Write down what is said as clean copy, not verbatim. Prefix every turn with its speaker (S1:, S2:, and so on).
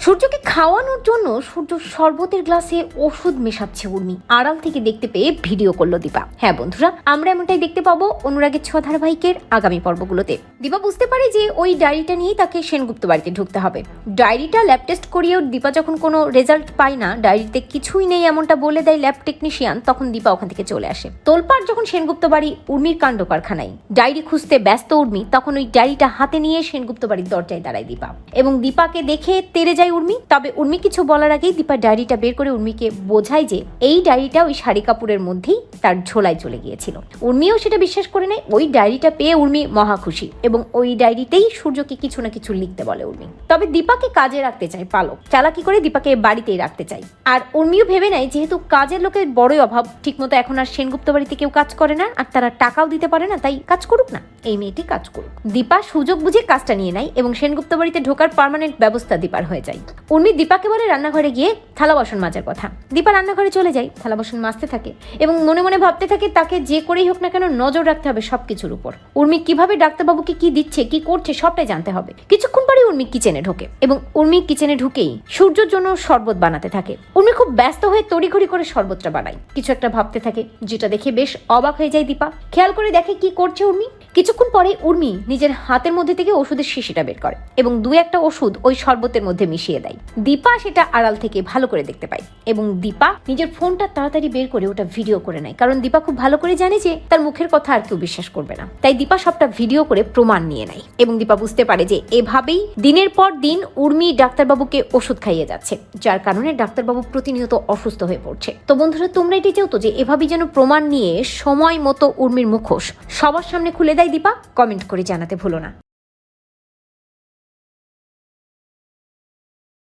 S1: সূর্যকে খাওয়ানোর জন্য সূর্য শরবতের গ্লাসে ওষুধ মেশাচ্ছে উর্মি আড়াল থেকে দেখতে পেয়ে ভিডিও করলো দীপা। হ্যাঁ বন্ধুরা, আমরা এমনটাই দেখতে পাবো অনুরাগের 6 ধারাবাহিকের আগামী পর্বগুলোতে। দীপা বুঝতে পারে যে ওই ডায়েরিটা নিয়েই তাকে সেনগুপ্ত বাড়িতে ঢুকতে হবে। ডায়েরিটা ল্যাব টেস্ট করিয়েও দীপা যখন কোনো রেজাল্ট পায় না, ডায়েরিতে কিছুই নেই এমনটা বলে দেয় ল্যাব টেকনিশিয়ান, তখন দীপা ওখান থেকে চলে আসে। তোলপাড় যখন সেনগুপ্ত বাড়ি উর্মির কাণ্ড কারখানায় ডায়েরি খুঁজতে ব্যস্ত উর্মি, তখন ওই ডায়েরিটা হাতে নিয়ে সেনগুপ্ত বাড়ির দরজায় দাঁড়ায় দীপা এবং দীপাকে দেখে তেড়ে যায় উর্মি। তবে উর্মি কিছু বলার আগেই দীপা ডায়েরিটা বের করে উর্মিকে বোঝায় যে এই ডায়েরিটা ওই শাড়ি কাপুরের মধ্যেই তার ঝোলায় চলে গিয়েছিল। উর্মিও সেটা বিশ্বাস করে নেয়। ওই ডায়েরিটা পেয়ে উর্মি মহা খুশি এবং ওই ডায়েরিতেই সূর্যকে কিছু না কিছু লিখতে বলে উর্মি। তবে দীপাকে কাজে রাখতে চায় পালক, চালাকি করে দীপাকে বাড়িতেই রাখতে চায়। আর উর্মিও ভেবে নেয় যেহেতু কাজের লোকের বড়ই অভাব, ঠিকমতো এখন আর সেনগুপ্ত বাড়িতে কেউ কাজ করে না আর তারা টাকাও দিতে পারে না, তাই কাজ করুক না, এই মেয়েটি কাজ করুক। দীপা সুযোগ বুঝে কাজটা নিয়ে নেয় এবং সেনগুপ্ত বাড়িতে ঢোকার পার্মানেন্ট ব্যবস্থা দীপার হয়ে যায়। উর্মি দীপাকে বলে রান্নাঘরে গিয়ে থালা বাসন মাজার কথা। দীপা রান্নাঘরে চলে যায়, থালা বাসন মাজতে থাকে এবং মনে মনে ভাবতে থাকে তাকে যে করেই হোক না কেন নজর রাখতে হবে সবকিছুর উপর। উর্মি কিভাবে ডাক্তারবাবুকে কি দিচ্ছে, কি করছে সবটাই জানতে হবে। কিছুক্ষণ পরে উর্মি কিচেনে ঢোকে এবং উর্মি কিচেনে ঢুকেই সূর্যর জন্য শরবত বানাতে থাকে। উর্মি খুব ব্যস্ত হয়ে তড়িঘড়ি করে শরবতটা বানায়, কিছু একটা ভাবতে থাকে, যেটা দেখে বেশ অবাক হয়ে যায় দীপা। খেয়াল করে দেখে কি করছে উর্মি। কিছুক্ষণ পরে উর্মি নিজের হাতের মধ্যে থেকে ওষুধের শিশিটা বের করে এবং 2-1টা ওষুধ ওই শরবতের মধ্যে মিশিয়ে দেয়। দীপা সেটা আড়াল থেকে ভালো করে দেখতে পায় এবং দীপা নিজের ফোনটা তাড়াতাড়ি বের করে ওটা ভিডিও করে নেয়, কারণ দীপা খুব ভালো করে জানে যে তার মুখের কথা আর কেউ বিশ্বাস করবে না। তাই দীপা সবটা ভিডিও করে প্রমাণ নিয়ে নেয় এবং দীপা বুঝতে পারে যে এভাবেই দিনের পর দিন উর্মি ডাক্তারবাবুকে ওষুধ খাইয়ে যাচ্ছে, যার কারণে ডাক্তারবাবু প্রতিনিয়ত অসুস্থ হয়ে পড়ছে। তো বন্ধুরা, তোমরা এটি চাও তো যে এভাবেই যেন প্রমাণ নিয়ে সময় মতো উর্মির মুখোশ সবার সামনে খুলে দেয় দীপা? কমেন্ট করে জানাতে ভুলো না।